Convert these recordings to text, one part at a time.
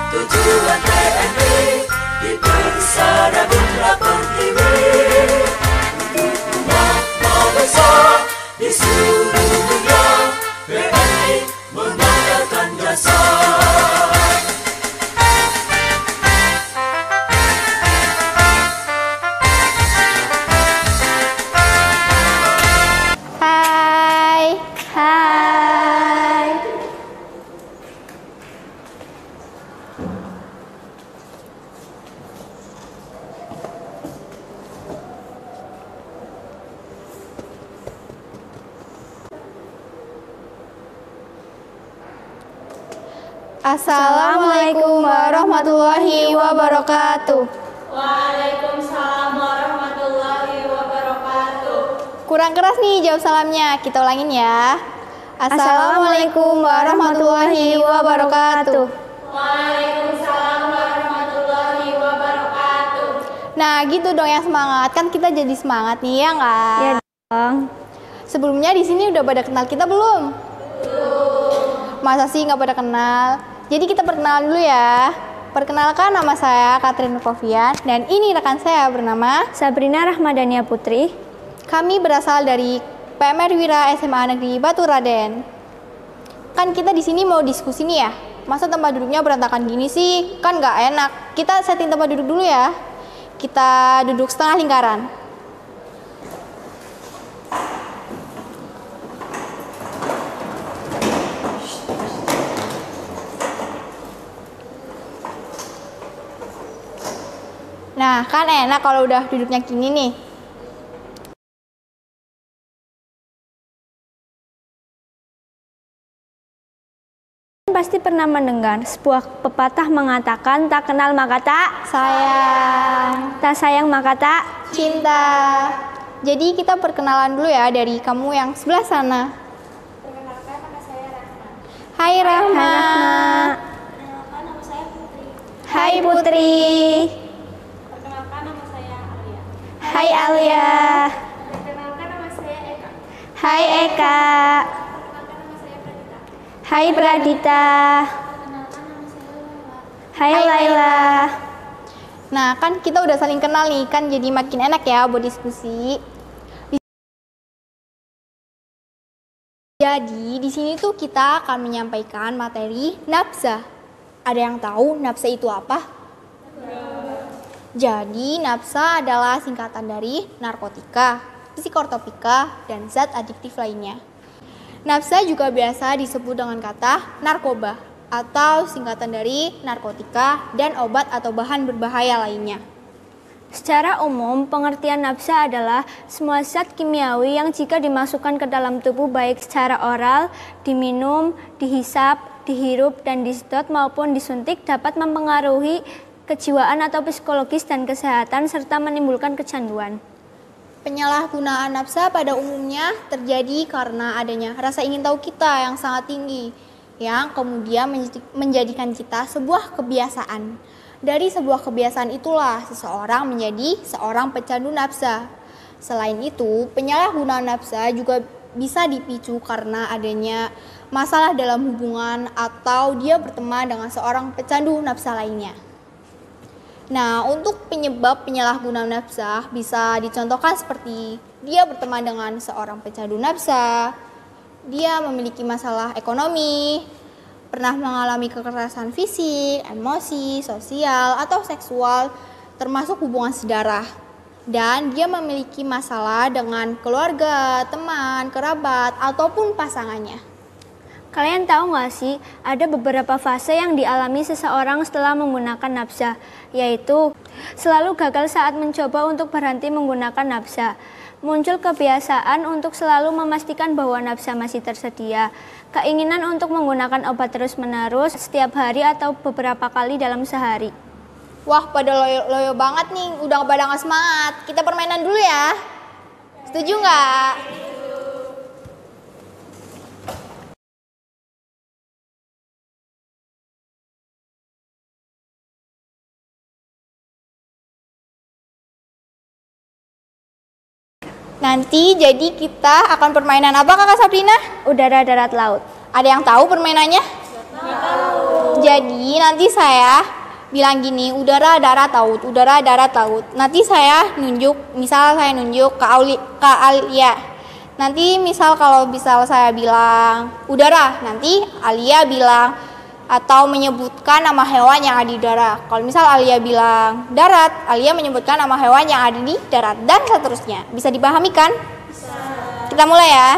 Tujuan TNI dipersada Bunda Pertiwi untuk umat bangsa di seluruh dunia. TNI mengadakan jasa. Hai. Assalamualaikum warahmatullahi wabarakatuh. Waalaikumsalam warahmatullahi wabarakatuh. Kurang keras nih jawab salamnya, kita ulangin ya. Assalamualaikum warahmatullahi wabarakatuh. Waalaikumsalam warahmatullahi wabarakatuh. Nah gitu dong yang semangat, kan kita jadi semangat nih ya nggak? Ya dong. Sebelumnya di sini udah pada kenal kita belum? Belum. Masa sih nggak pada kenal? Jadi kita perkenalan dulu ya. Perkenalkan, nama saya Katrin Kofian dan ini rekan saya bernama Sabrina Rahmadania Putri. Kami berasal dari PMR Wira SMA Negeri Batu Raden. Kan kita di sini mau diskusi nih ya. Masa tempat duduknya berantakan gini sih? Kan nggak enak. Kita setting tempat duduk dulu ya. Kita duduk setengah lingkaran. Nah, kan enak kalau udah duduknya gini nih. Pasti pernah mendengar sebuah pepatah mengatakan tak kenal maka tak Sayang, tak sayang maka tak. cinta. Jadi kita perkenalan dulu ya dari kamu yang sebelah sana. Perkenalkan, nama saya Rahma. Hai Rahma. Perkenalkan, nama saya Putri. Hai Putri. Perkenalkan, nama saya Alia. Hai Alia. Perkenalkan, nama saya Eka. Hai Eka. Perkenalkan, nama saya Pradita. Hai Pradita. Perkenalkan, nama saya Laila. Hai Laila. Nah, kan kita udah saling kenal nih, kan jadi makin enak ya buat diskusi. Jadi, di sini tuh kita akan menyampaikan materi nafsa. Ada yang tahu nafsa itu apa? Jadi, nafsa adalah singkatan dari narkotika, psikotropika, dan zat adiktif lainnya. Nafsa juga biasa disebut dengan kata narkoba atau singkatan dari narkotika dan obat atau bahan berbahaya lainnya. Secara umum, pengertian nafsa adalah semua zat kimiawi yang jika dimasukkan ke dalam tubuh baik secara oral, diminum, dihisap, dihirup, dan disedot maupun disuntik dapat mempengaruhi kejiwaan atau psikologis dan kesehatan serta menimbulkan kecanduan. Penyalahgunaan nafsa pada umumnya terjadi karena adanya rasa ingin tahu kita yang sangat tinggi, yang kemudian menjadikan kita sebuah kebiasaan. Dari sebuah kebiasaan itulah seseorang menjadi seorang pecandu nafsa. Selain itu, penyalahgunaan nafsa juga bisa dipicu karena adanya masalah dalam hubungan atau dia berteman dengan seorang pecandu nafsa lainnya. Nah, untuk penyebab penyalahgunaan nafsa bisa dicontohkan seperti dia berteman dengan seorang pecandu nafsa, dia memiliki masalah ekonomi, pernah mengalami kekerasan fisik, emosi, sosial, atau seksual, termasuk hubungan sedarah. dan dia memiliki masalah dengan keluarga, teman, kerabat, ataupun pasangannya. Kalian tahu nggak sih, ada beberapa fase yang dialami seseorang setelah menggunakan nafsa, yaitu selalu gagal saat mencoba untuk berhenti menggunakan nafsa. Muncul kebiasaan untuk selalu memastikan bahwa nafsa masih tersedia. Keinginan untuk menggunakan obat terus-menerus setiap hari atau beberapa kali dalam sehari. Wah, pada loyo banget nih, udah pada nggak semangat. Kita permainan dulu ya. Setuju nggak? Nanti jadi kita akan permainan apa Kakak Sabrina? Udara, darat, laut. Ada yang tahu permainannya? Tahu. Jadi nanti saya bilang gini, udara, darat, laut, udara, darat, laut. Nanti saya nunjuk, misal saya nunjuk ke Alia. Nanti misal kalau saya bilang udara, nanti Alia bilang atau menyebutkan nama hewan yang ada di udara. Kalau misal Alia bilang darat, Alia menyebutkan nama hewan yang ada di darat dan seterusnya. Bisa dipahami kan? Bisa. Kita mulai ya.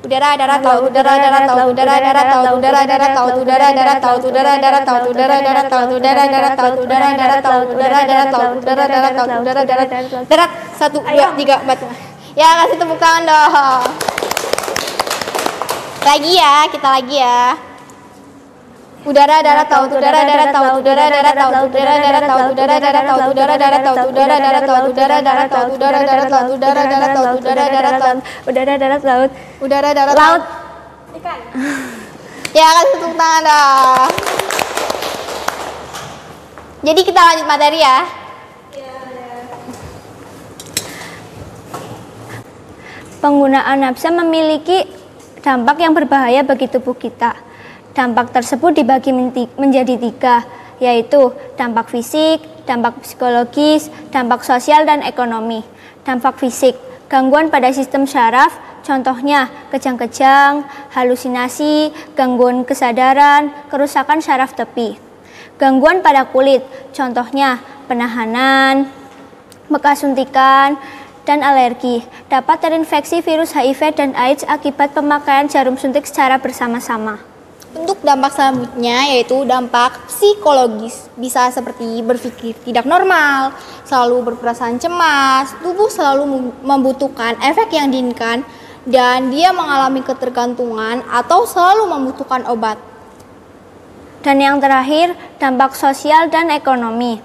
Udara, darat, laut, udara, darat, laut, udara, darat, laut, udara, darat, laut, udara, darat, laut, udara, darat, laut, udara, darat, laut, udara, darat, laut, udara, darat, laut, udara, darat, laut, udara, darat, laut, udara, darat, darat. 1, 2, 3, 4. Ya, kasih tepuk tangan dong. Lagi ya, kita lagi ya. Udara, darat, laut, udara, darat, laut, udara, darat, laut, udara, darat, laut, udara, darat, laut, udara, darat, laut, udara, darat, laut, udara, darat, laut, udara, darat, laut, udara, darat, laut, udara, darat, laut, udara, darat, laut, udara, darat, laut. Ikan. Ya, kasih tepuk tangan dong. Jadi kita lanjut materi ya. Penggunaan nafsa memiliki dampak yang berbahaya bagi tubuh kita. Dampak tersebut dibagi menjadi 3, yaitu dampak fisik, dampak psikologis, dampak sosial, dan ekonomi. Dampak fisik, gangguan pada sistem syaraf, contohnya kejang-kejang, halusinasi, gangguan kesadaran, kerusakan syaraf tepi. Gangguan pada kulit, contohnya penahanan, bekas suntikan, dan alergi. Dapat terinfeksi virus HIV dan AIDS akibat pemakaian jarum suntik secara bersama-sama. Untuk dampak selanjutnya yaitu dampak psikologis. Bisa seperti berpikir tidak normal, selalu berperasaan cemas, tubuh selalu membutuhkan efek yang diinginkan, dan dia mengalami ketergantungan atau selalu membutuhkan obat. Dan yang terakhir, dampak sosial dan ekonomi.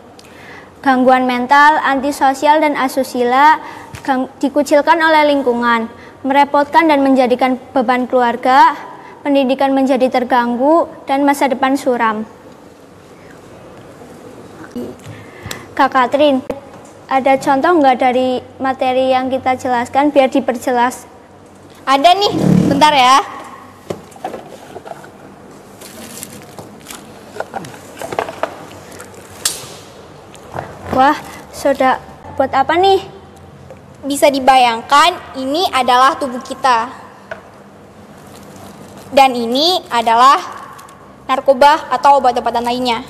Gangguan mental, antisosial, dan asusila dikucilkan oleh lingkungan, merepotkan dan menjadikan beban keluarga, pendidikan menjadi terganggu, dan masa depan suram. Kak Katrin, ada contoh nggak dari materi yang kita jelaskan biar diperjelas? Ada nih, bentar ya. Wah, soda buat apa nih? Bisa dibayangkan ini adalah tubuh kita. Dan ini adalah narkoba atau obat-obatan lainnya.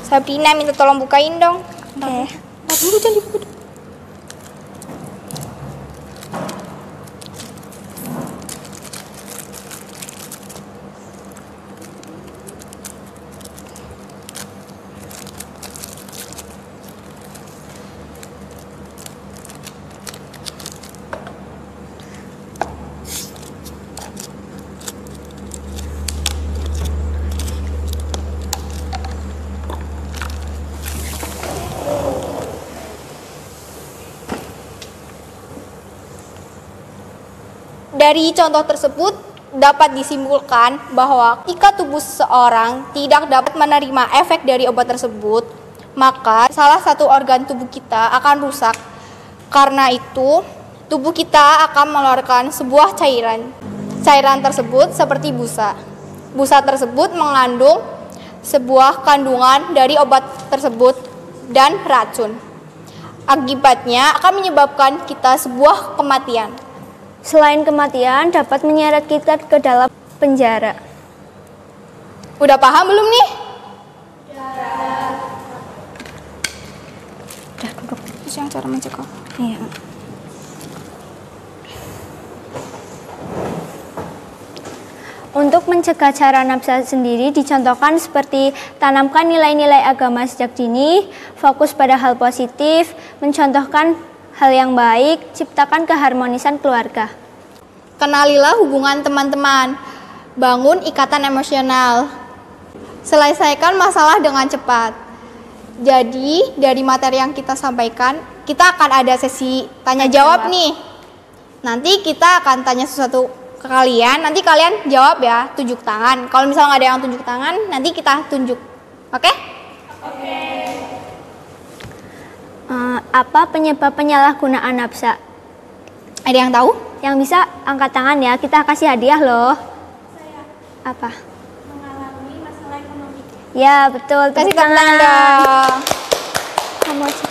Sabrina minta tolong bukain dong. Oke. Dulu jangan dibuka. Dari contoh tersebut dapat disimpulkan bahwa jika tubuh seseorang tidak dapat menerima efek dari obat tersebut, maka salah satu organ tubuh kita akan rusak. Karena itu, tubuh kita akan mengeluarkan sebuah cairan. Cairan tersebut seperti busa. Busa tersebut mengandung sebuah kandungan dari obat tersebut dan racun. Akibatnya akan menyebabkan kita sebuah kematian. Selain kematian, dapat menyeret kita ke dalam penjara. Udah paham belum nih? yang cara mencegah. Iya. Untuk mencegah cara nafsa sendiri dicontohkan seperti tanamkan nilai-nilai agama sejak dini, fokus pada hal positif, mencontohkan hal yang baik, ciptakan keharmonisan keluarga. Kenalilah hubungan teman-teman, bangun ikatan emosional, selesaikan masalah dengan cepat. Jadi dari materi yang kita sampaikan, kita akan ada sesi tanya jawab nih. Nanti kita akan tanya sesuatu ke kalian, nanti kalian jawab ya, tunjuk tangan. Kalau misalnya nggak ada yang tunjuk tangan, nanti kita tunjuk. Oke? Oke. Apa penyebab penyalahgunaan nafsa? Ada yang tahu? Yang bisa angkat tangan ya, kita kasih hadiah loh. Saya Apa? mengalami masalah ekonomi. Ya betul, Kasih tepuk tepuk tangan dong. Kamu aja.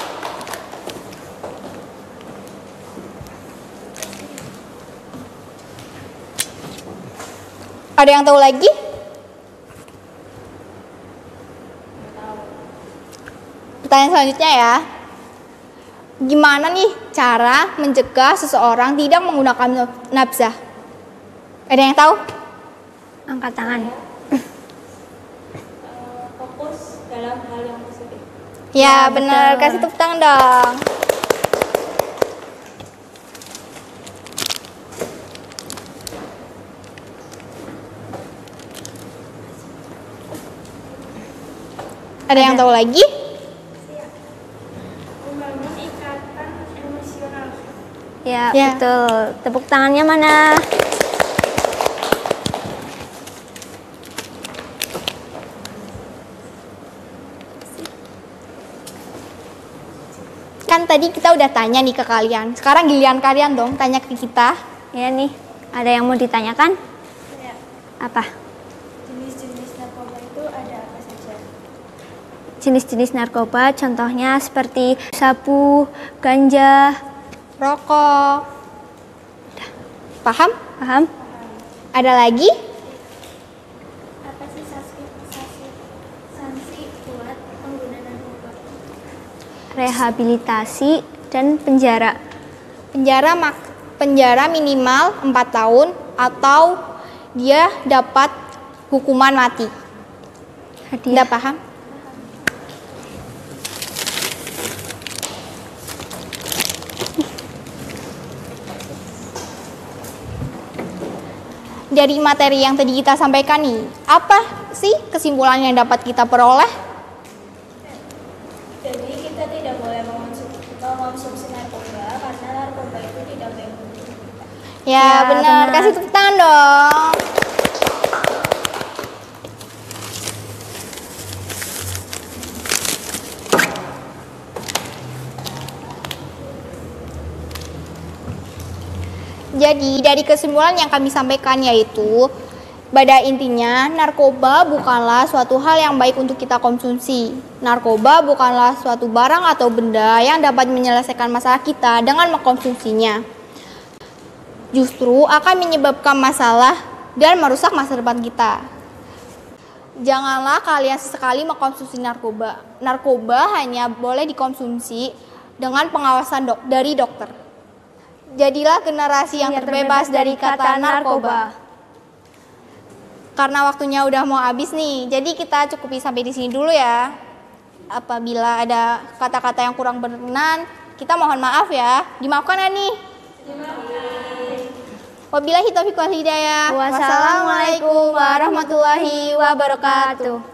Ada yang tahu lagi? Pertanyaan selanjutnya ya. Gimana nih cara mencegah seseorang tidak menggunakan nafsa? Ada yang tahu? Angkat tangan. Fokus dalam hal yang positif. Ya, Ya, benar. betul. Kasih tepuk tangan dong. Ada yang tahu lagi? Membangun ikatan emosional. Ya, Ya. betul. Tepuk tangannya mana? Kan tadi kita udah tanya nih ke kalian. Sekarang giliran kalian dong tanya ke kita. Ya nih, ada yang mau ditanyakan? Saya Apa? jenis-jenis narkoba itu ada apa saja? Jenis-jenis narkoba contohnya seperti sabu, ganja. Rokok. Paham? Paham? Ada lagi? Apa sih sanksi buat pengguna narkoba? Rehabilitasi dan penjara. Penjara minimal 4 tahun atau dia dapat hukuman mati. Hadiah. Udah paham? Dari materi yang tadi kita sampaikan nih, apa sih kesimpulan yang dapat kita peroleh? Jadi kita tidak boleh mengonsumsi narkoba karena narkoba itu tidak baik untuk kita. Ya, Ya, benar. benar. Kasih tepuk tangan dong. Jadi dari kesimpulan yang kami sampaikan yaitu pada intinya narkoba bukanlah suatu hal yang baik untuk kita konsumsi. Narkoba bukanlah suatu barang atau benda yang dapat menyelesaikan masalah kita dengan mengkonsumsinya. Justru akan menyebabkan masalah dan merusak masa depan kita. Janganlah kalian sesekali mengkonsumsi narkoba. Narkoba hanya boleh dikonsumsi dengan pengawasan dari dokter. Jadilah generasi yang terbebas dari kata narkoba. Karena waktunya udah mau habis nih, jadi kita cukupi sampai di sini dulu ya. Apabila ada kata-kata yang kurang berkenan, kita mohon maaf ya. Dimaafkan ya nih? Wabillahi taufiq wal hidayah. Wassalamualaikum warahmatullahi wabarakatuh.